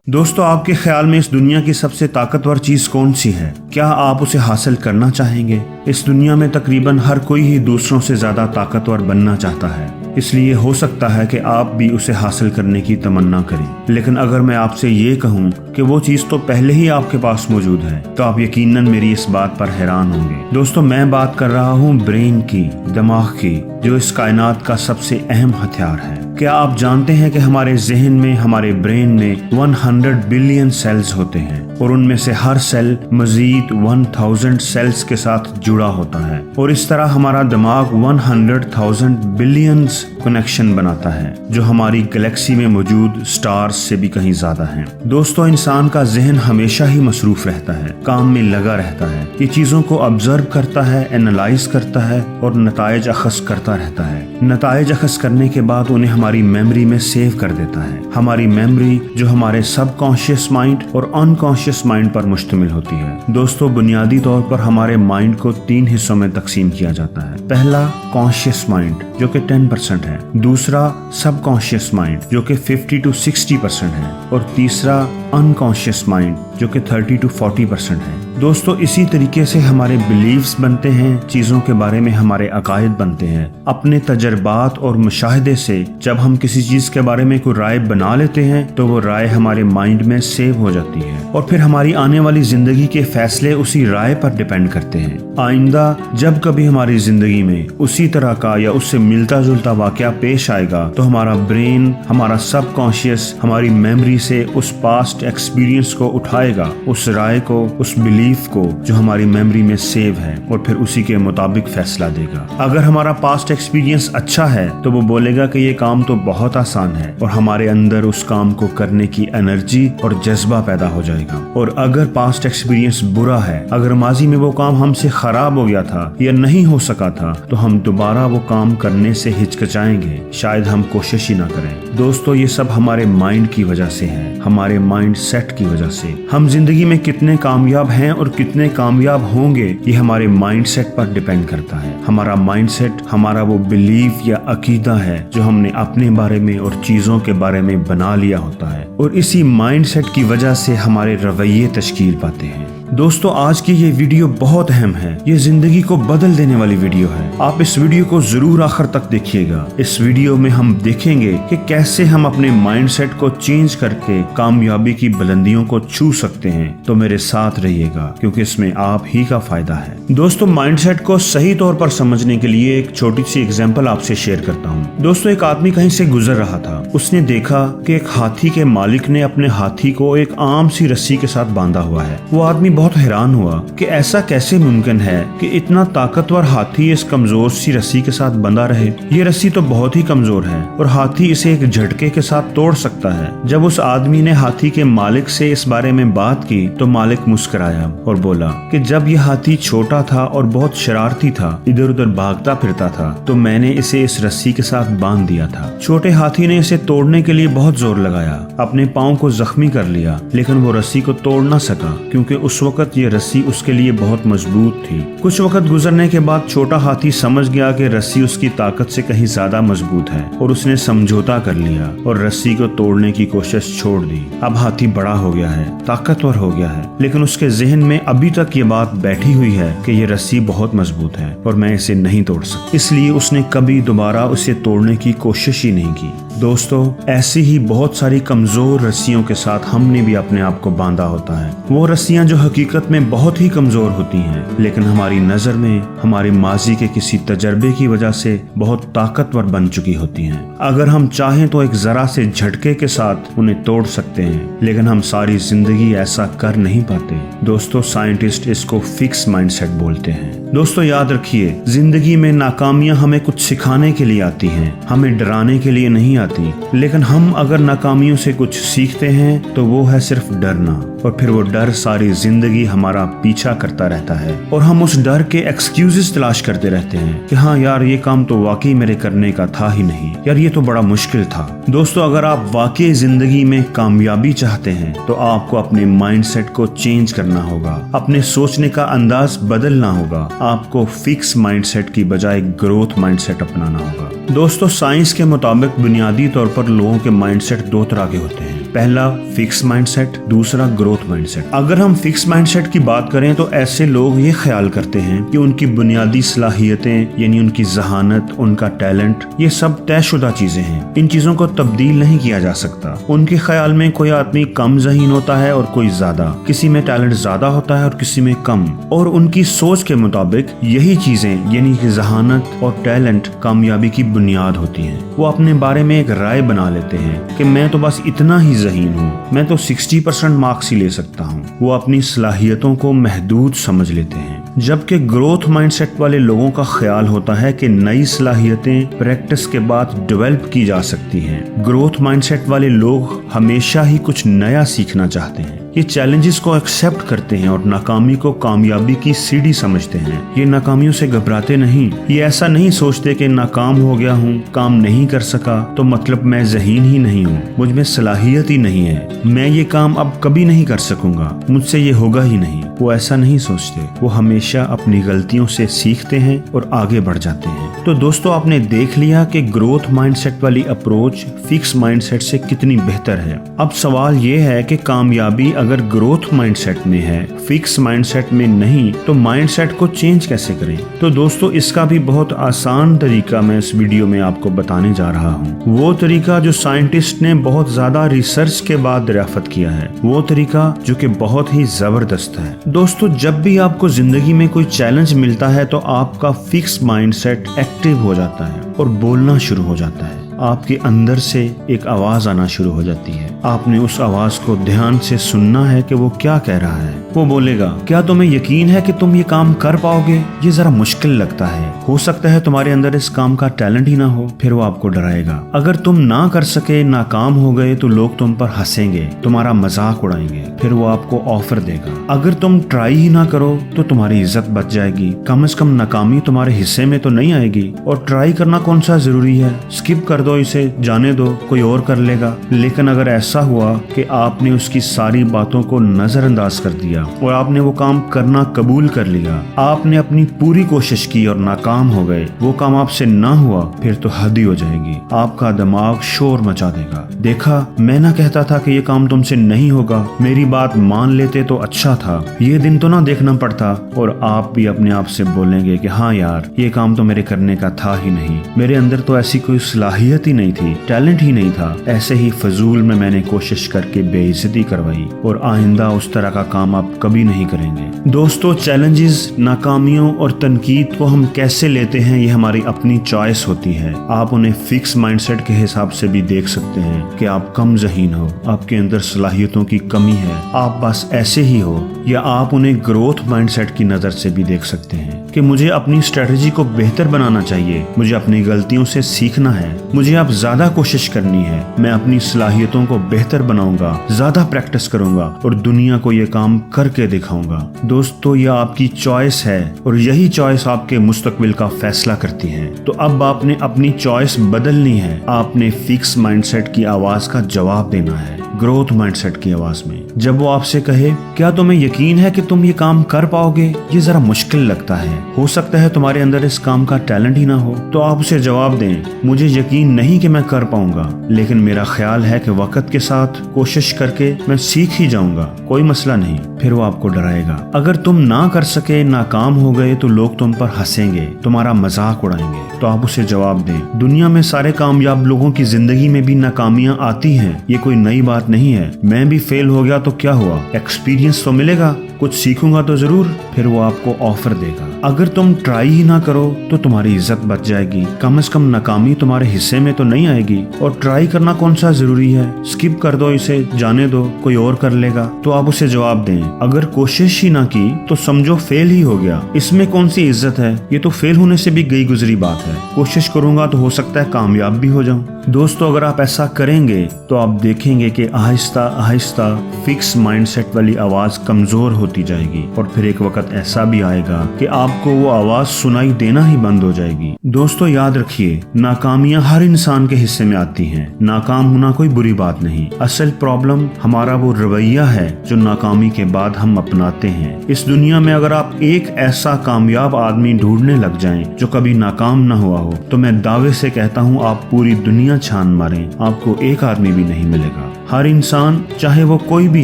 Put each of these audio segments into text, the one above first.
दोस्तों, आपके ख्याल में इस दुनिया की सबसे ताकतवर चीज कौन सी है? क्या आप उसे हासिल करना चाहेंगे? इस दुनिया में तकरीबन हर कोई ही दूसरों से ज्यादा ताकतवर बनना चाहता है, इसलिए हो सकता है कि आप भी उसे हासिल करने की तमन्ना करें। लेकिन अगर मैं आपसे ये कहूँ कि वो चीज तो पहले ही आपके पास मौजूद है, तो आप यकीनन मेरी इस बात पर हैरान होंगे। दोस्तों, मैं बात कर रहा हूँ ब्रेन की, दिमाग की, जो इस कायनात का सबसे अहम हथियार है। क्या आप जानते हैं कि हमारे जहन में, हमारे ब्रेन में 100 बिलियन सेल्स होते हैं और उनमें से हर सेल मजीद 1000 सेल्स के साथ जुड़ा होता है, और इस तरह हमारा दिमाग 100,000 बिलियंस कनेक्शन बनाता है, जो हमारी गैलेक्सी में मौजूद स्टार्स से भी कहीं ज्यादा हैं। दोस्तों, इंसान का जहन हमेशा ही मसरूफ रहता है, काम में लगा रहता है। ये चीजों को ऑब्जर्व करता है, एनालाइज करता है और नताइज अखज़ करता रहता है। नताइज अखज़ करने के बाद उन्हें हमारी मेमोरी में सेव कर देता है। हमारी मेमोरी जो हमारे सबकॉन्शियस माइंड और अनकॉन्शियस माइंड पर मुश्तमिल होती है। दोस्तों, बुनियादी तौर पर हमारे माइंड को 3 हिस्सों में तकसीम किया जाता है। पहला कॉन्शियस माइंड जो कि 10% है, दूसरा सबकॉन्शियस माइंड जो कि 50 to 60% है, और तीसरा अनकॉन्शियस माइंड जो कि 30 to 40% है। दोस्तों, इसी तरीके से हमारे बिलीव्स बनते हैं, चीज़ों के बारे में हमारे अकायद बनते हैं। अपने तजर्बात और मुशाहिदे से जब हम किसी चीज़ के बारे में कोई राय बना लेते हैं, तो वो राय हमारे माइंड में सेव हो जाती है, और फिर हमारी आने वाली ज़िंदगी के फैसले उसी राय पर डिपेंड करते हैं। आइंदा जब कभी हमारी ज़िंदगी में उसी तरह का या उससे मिलता जुलता वाक़या पेश आएगा, तो हमारा ब्रेन, हमारा सबकॉन्शियस हमारी मेमोरी से उस पास्ट एक्सपीरियंस को उठाएगा, उस राय को, उस बिलीफ को जो हमारी मेमोरी में सेव है, और फिर उसी के मुताबिक फैसला देगा। अगर हमारा पास्ट एक्सपीरियंस अच्छा है तो वो बोलेगा कि ये काम तो बहुत आसान है, और हमारे अंदर उस काम को करने की एनर्जी और जज्बा पैदा हो जाएगा। और अगर पास्ट एक्सपीरियंस बुरा है, अगर माजी में वो काम हमसे खराब हो गया था या नहीं हो सका था, तो हम दोबारा वो काम करने से हिचकिचाएंगे, शायद हम कोशिश ही ना करें। दोस्तों, ये सब हमारे माइंड की वजह से है, हमारे माइंड सेट की वजह से। हम जिंदगी में कितने कामयाब हैं और कितने कामयाब होंगे, ये हमारे माइंडसेट पर डिपेंड करता है। हमारा माइंडसेट हमारा वो बिलीफ या अकीदा है जो हमने अपने बारे में और चीजों के बारे में बना लिया होता है, और इसी माइंडसेट की वजह से हमारे रवैये तश्कील पाते हैं। दोस्तों, आज की ये वीडियो बहुत अहम है, ये जिंदगी को बदल देने वाली वीडियो है। आप इस वीडियो को जरूर आखिर तक देखिएगा। इस वीडियो में हम देखेंगे कि कैसे हम अपने माइंडसेट को चेंज करके कामयाबी की बुलंदियों को छू सकते हैं। तो मेरे साथ रहिएगा, क्योंकि इसमें आप ही का फायदा है। दोस्तों, माइंडसेट को सही तौर पर समझने के लिए एक छोटी सी एग्जाम्पल आपसे शेयर करता हूँ। दोस्तों, एक आदमी कहीं से गुजर रहा था। उसने देखा कि एक हाथी के मालिक ने अपने हाथी को एक आम सी रस्सी के साथ बांधा हुआ है। वो आदमी बहुत हैरान हुआ कि ऐसा कैसे मुमकिन है कि इतना ताकतवर हाथी इस कमजोर सी रस्सी के साथ बंधा रहे। ये रस्सी तो बहुत ही कमजोर है और हाथी इसे एक झटके के साथ तोड़ सकता है। जब उस आदमी ने हाथी के मालिक से इस बारे में बात की, तो मालिक मुस्कुराया और बोला कि जब यह हाथी छोटा था और बहुत शरारती था, इधर उधर भागता फिरता था, तो मैंने इसे इस रस्सी के साथ बांध दिया था। छोटे हाथी ने इसे तोड़ने के लिए बहुत जोर लगाया, अपने पाँव को जख्मी कर लिया, लेकिन वो रस्सी को तोड़ न सका, क्योंकि उस वक्त ये रस्सी उसके लिए बहुत मजबूत थी। कुछ वक्त गुजरने के बाद छोटा हाथी समझ गया कि रस्सी उसकी ताकत से कहीं ज्यादा मजबूत है, और उसने समझौता कर लिया और रस्सी को तोड़ने की कोशिश छोड़ दी। अब हाथी बड़ा हो गया है, ताकतवर हो गया है, लेकिन उसके जहन में अभी तक ये बात बैठी हुई है कि ये रस्सी बहुत मजबूत है और मैं इसे नहीं तोड़ सकता। इसलिए उसने कभी दोबारा उसे तोड़ने की कोशिश ही नहीं की। दोस्तों, ऐसी ही बहुत सारी कमजोर रस्सियों के साथ हमने भी अपने आप को बांधा होता है। वो रस्सियां जो हकीकत में बहुत ही कमजोर होती हैं, लेकिन हमारी नजर में हमारे माजी के किसी तजर्बे की वजह से बहुत ताकतवर बन चुकी होती हैं। अगर हम चाहें तो एक जरा से झटके के साथ उन्हें तोड़ सकते हैं, लेकिन हम सारी जिंदगी ऐसा कर नहीं पाते। दोस्तों, साइंटिस्ट इसको फिक्स माइंडसेट बोलते हैं। दोस्तों, याद रखिए, जिंदगी में नाकामियां हमें कुछ सिखाने के लिए आती हैं, हमें डराने के लिए नहीं आती। लेकिन हम अगर नाकामियों से कुछ सीखते हैं, तो वो है सिर्फ डरना, और फिर वो डर सारी जिंदगी जिंदगी हमारा पीछा करता रहता है और हम उस डर के एक्सक्यूजेस तलाश करते रहते हैं कि हाँ यार ये काम तो वाकई मेरे करने का था ही नहीं, यार ये तो बड़ा मुश्किल था। दोस्तों, अगर आप वाकई जिंदगी में कामयाबी चाहते हैं तो आपको अपने माइंडसेट को चेंज करना होगा, अपने सोचने का अंदाज बदलना होगा। आपको फिक्स माइंडसेट की बजाय ग्रोथ माइंडसेट अपनाना होगा। दोस्तों, साइंस के मुताबिक बुनियादी तौर पर लोगों के माइंडसेट दो तरह के होते हैं। पहला फिक्स माइंडसेट, दूसरा ग्रोथ माइंडसेट। अगर हम फिक्स माइंडसेट की बात करें तो ऐसे लोग ये ख्याल करते हैं कि उनकी बुनियादी सलाहियतें यानी उनकी जहानत, उनका टैलेंट, ये सब तयशुदा चीजें हैं। इन चीजों को तब्दील नहीं किया जा सकता। उनके ख्याल में कोई आदमी कम ज़हीन होता है और कोई ज्यादा, किसी में टैलेंट ज्यादा होता है और किसी में कम। और उनकी सोच के मुताबिक यही चीजें यानी कि जहानत और टैलेंट कामयाबी की बुनियाद होती हैं। वो अपने बारे में एक राय बना लेते हैं कि मैं तो बस इतना ही ज़हीन हूँ, मैं तो 60% मार्क्स ही ले सकता हूँ। वो अपनी सलाहियतों को महदूद समझ लेते हैं। जबकि ग्रोथ माइंडसेट वाले लोगों का ख्याल होता है कि नई सलाहियतें प्रैक्टिस के बाद डेवलप की जा सकती हैं। ग्रोथ माइंडसेट वाले लोग हमेशा ही कुछ नया सीखना चाहते हैं। ये चैलेंजेस को एक्सेप्ट करते हैं और नाकामी को कामयाबी की सीढ़ी समझते हैं। ये नाकामियों से घबराते नहीं। ये ऐसा नहीं सोचते कि नाकाम हो गया हूँ, काम नहीं कर सका तो मतलब मैं ज़हीन ही नहीं हूँ, मुझ में सलाहियत ही नहीं है, मैं ये काम अब कभी नहीं कर सकूंगा, मुझसे ये होगा ही नहीं। वो ऐसा नहीं सोचते। वो हमेशा अपनी गलतियों से सीखते हैं और आगे बढ़ जाते हैं। तो दोस्तों, आपने देख लिया कि ग्रोथ माइंडसेट वाली अप्रोच फिक्स माइंडसेट से कितनी बेहतर है। अब सवाल ये है कि कामयाबी अगर ग्रोथ माइंडसेट में है, फिक्स माइंडसेट में नहीं, तो माइंडसेट को चेंज कैसे करें? तो दोस्तों, इसका भी बहुत आसान तरीका मैं इस वीडियो में आपको बताने जा रहा हूँ। वो तरीका जो साइंटिस्ट ने बहुत ज्यादा रिसर्च के बाद दरियाफ्त किया है, वो तरीका जो कि बहुत ही जबरदस्त है। दोस्तों, जब भी आपको जिंदगी में कोई चैलेंज मिलता है तो आपका फिक्स माइंडसेट एक्टिव हो जाता है और बोलना शुरू हो जाता है। आपके अंदर से एक आवाज आना शुरू हो जाती है। आपने उस आवाज को ध्यान से सुनना है कि वो क्या कह रहा है। वो बोलेगा, क्या तुम्हें यकीन है कि तुम ये काम कर पाओगे? ये जरा मुश्किल लगता है, हो सकता है तुम्हारे अंदर इस काम का टैलेंट ही ना हो। फिर वो आपको डराएगा। अगर तुम ना कर सके, नाकाम हो गए तो लोग तुम पर हंसेंगे, तुम्हारा मजाक उड़ाएंगे। फिर वो आपको ऑफर देगा, अगर तुम ट्राई ही ना करो तो तुम्हारी इज्जत बच जाएगी, कम से कम नाकामी तुम्हारे हिस्से में तो नहीं आएगी। और ट्राई करना कौन सा जरूरी है, स्किप कर दो, इसे जाने दो, कोई और कर लेगा। लेकिन अगर ऐसा हुआ कि आपने उसकी सारी बातों को नजरअंदाज कर दिया और आपने वो काम करना कबूल कर लिया, आपने अपनी पूरी कोशिश की और नाकाम हो गए, वो काम आपसे ना हुआ, फिर तो हद ही हो जाएगी। आपका दिमाग शोर मचा देगा, देखा मैं ना कहता था कि ये काम तुमसे नहीं होगा, मेरी बात मान लेते तो अच्छा था, ये दिन तो ना देखना पड़ता। और आप भी अपने आप से बोलेंगे कि हाँ यार, ये काम तो मेरे करने का था ही नहीं, मेरे अंदर तो ऐसी कोई सलाहियत ही नहीं थी, टैलेंट ही नहीं था, ऐसे ही फजूल में मैंने कोशिश करके बेइज्जती करवाई और आइंदा उस तरह का काम आप कभी नहीं करेंगे। दोस्तों, चैलेंजेस, नाकामियों और तनकीद को हम कैसे लेते हैं ये हमारी अपनी चॉइस होती है। आप उन्हें फिक्स माइंडसेट के हिसाब से भी देख सकते हैं कि आप कम ज़हीन हो, आपके अंदर सलाहियतों की कमी है, आप बस ऐसे ही हो। या आप उन्हें ग्रोथ माइंडसेट की नज़र से भी देख सकते हैं कि मुझे अपनी स्ट्रेटजी को बेहतर बनाना चाहिए, मुझे अपनी गलतियों से सीखना है, मुझे अब ज्यादा कोशिश करनी है, मैं अपनी सलाहियतों को बेहतर बनाऊंगा, ज्यादा प्रैक्टिस करूंगा और दुनिया को ये काम करके दिखाऊंगा। दोस्तों, यह आपकी चॉइस है और यही चॉइस आपके मुस्तकबिल का फैसला करती है। तो अब आपने अपनी चॉइस बदलनी है, आपने फिक्स माइंडसेट की आवाज का जवाब देना है ग्रोथ माइंडसेट की आवाज में। जब वो आपसे कहे, क्या तुम्हें यकीन है कि तुम ये काम कर पाओगे? ये जरा मुश्किल लगता है, हो सकता है तुम्हारे अंदर इस काम का टैलेंट ही ना हो। तो आप उसे जवाब दें, मुझे यकीन नहीं कि मैं कर पाऊंगा, लेकिन मेरा ख्याल है कि वक्त के साथ कोशिश करके मैं सीख ही जाऊंगा, कोई मसला नहीं। फिर वो आपको डराएगा, अगर तुम ना कर सके, नाकाम हो गए तो लोग तुम पर हंसेंगे, तुम्हारा मजाक उड़ाएंगे। तो आप उसे जवाब दें, दुनिया में सारे कामयाब लोगों की जिंदगी में भी नाकामियां आती हैं, ये कोई नई बात नहीं है। मैं भी फेल हो गया तो क्या हुआ, एक्सपीरियंस तो मिलेगा, कुछ सीखूंगा तो जरूर। फिर वो आपको ऑफर देगा, अगर तुम ट्राई ही ना करो तो तुम्हारी इज्जत बच जाएगी, कम से कम नाकामी तुम्हारे हिस्से में तो नहीं आएगी। और ट्राई करना कौन सा जरूरी है, स्किप कर दो, इसे जाने दो, कोई और कर लेगा। तो आप उसे जवाब दें, अगर कोशिश ही ना की तो समझो फेल ही हो गया, इसमें कौन सी इज्जत है, ये तो फेल होने से भी गई गुजरी बात है। कोशिश करूंगा तो हो सकता है कामयाब भी हो जाऊं। दोस्तों, अगर आप ऐसा करेंगे तो आप देखेंगे कि आहिस्ता आहिस्ता फिक्स माइंडसेट वाली आवाज कमजोर होती जाएगी और फिर एक वक्त ऐसा भी आएगा कि आपको वो आवाज सुनाई देना ही बंद हो जाएगी। दोस्तों, याद रखिए, नाकामियां हर इंसान के हिस्से में आती हैं। नाकाम होना कोई बुरी बात नहीं, असल प्रॉब्लम हमारा वो रवैया है जो नाकामी के बाद हम अपनाते हैं। इस दुनिया में अगर आप एक ऐसा कामयाब आदमी ढूंढने लग जाएं जो कभी नाकाम ना हुआ हो, तो मैं दावे से कहता हूँ आप पूरी दुनिया छान मारें, आपको एक आदमी भी नहीं मिलेगा। हर इंसान, चाहे वो कोई भी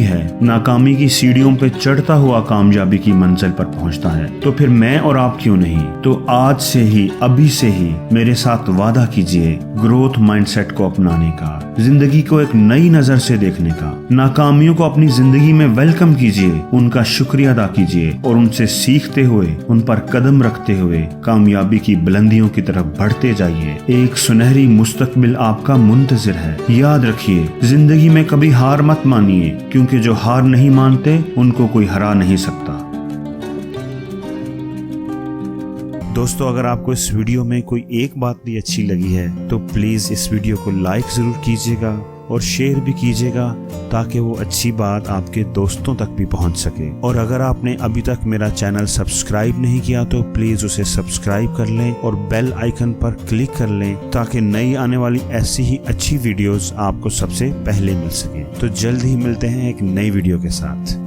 है, नाकामी की सीढ़ियों पे चढ़ता हुआ कामयाबी की मंजिल पर पहुंचता है। तो फिर मैं और आप क्यों नहीं? तो आज से ही, अभी से ही मेरे साथ वादा कीजिए ग्रोथ माइंडसेट को अपनाने का, जिंदगी को एक नई नजर से देखने का। नाकामियों को अपनी जिंदगी में वेलकम कीजिए, उनका शुक्रिया अदा कीजिए और उनसे सीखते हुए, उन पर कदम रखते हुए कामयाबी की बुलंदियों की तरफ बढ़ते जाइए। एक सुनहरी मुस्तकबिल आपका मुंतजिर है। याद रखिए, जिंदगी में कभी हार मत मानिए, क्योंकि जो हार नहीं मानते उनको कोई हरा नहीं सकता। दोस्तों, अगर आपको इस वीडियो में कोई एक बात भी अच्छी लगी है तो प्लीज इस वीडियो को लाइक जरूर कीजिएगा और शेयर भी कीजिएगा, ताकि वो अच्छी बात आपके दोस्तों तक भी पहुंच सके। और अगर आपने अभी तक मेरा चैनल सब्सक्राइब नहीं किया तो प्लीज उसे सब्सक्राइब कर लें और बेल आइकन पर क्लिक कर लें, ताकि नई आने वाली ऐसी ही अच्छी वीडियोस आपको सबसे पहले मिल सके। तो जल्द ही मिलते हैं एक नई वीडियो के साथ।